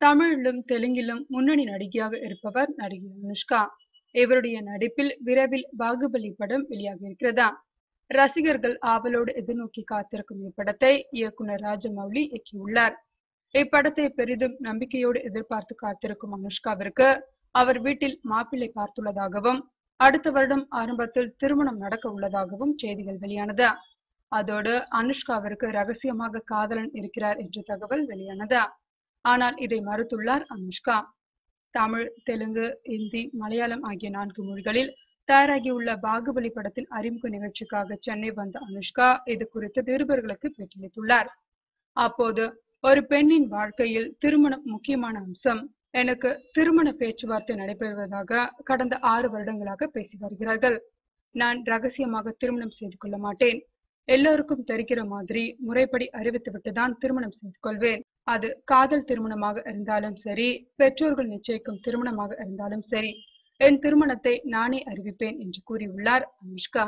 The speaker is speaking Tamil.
தமிழிலும் தெலுங்கிலும் முன்னணி நடிகையாக இருப்பவர் நடிகை அனுஷ்கா. இவருடைய நடிப்பில் விரைவில் பாகுபலி படம் வெளியாக இருக்கிறதா. ரசிகர்கள் ஆவலோடு எதிர்நோக்கி காத்திருக்கும் இப்படத்தை இயக்குனர் ராஜமௌலி இயக்கியுள்ளார். இப்படத்தை பெரிதும் நம்பிக்கையோடு எதிர்பார்த்து காத்திருக்கும் அனுஷ்காவிற்கு அவர் வீட்டில் மாப்பிள்ளை பார்த்துள்ளதாகவும் அடுத்த வருடம் ஆரம்பத்தில் திருமணம் நடக்க உள்ளதாகவும் செய்திகள் வெளியானது. அதோடு அனுஷ்காவிற்கு ரகசியமாக காதலன் இருக்கிறார் என்ற தகவல் வெளியானது. ஆனால் இதை மறுத்துள்ளார் அனுஷ்கா. தமிழ், தெலுங்கு, இந்தி, மலையாளம் ஆகிய 4 மொழிகளில் தயாராகியுள்ள பாகுபலி படத்தின் அறிமுக நிகழ்ச்சிக்காக சென்னை வந்த அனுஷ்கா இது குறித்து நிருபர்களுக்கு பேட்டியளித்துள்ளார். அப்போது ஒரு பெண்ணின் வாழ்க்கையில் திருமணம் முக்கியமான அம்சம். எனக்கு திருமண பேச்சுவார்த்தை நடைபெறுவதாக கடந்த 6 வருடங்களாக பேசி வருகிறார்கள். நான் ரகசியமாக திருமணம் செய்து கொள்ள மாட்டேன். எல்லோருக்கும் தெரிகிற மாதிரி முறைப்படி அறிவித்துவிட்டுதான் திருமணம் செய்து கொள்வேன். அது காதல் திருமணமாக இருந்தாலும் சரி, பெற்றோர்கள் நிச்சயிக்கும் திருமணமாக இருந்தாலும் சரி, என் திருமணத்தை நானே அறிவிப்பேன் என்று கூறியுள்ளார் அனுஷ்கா.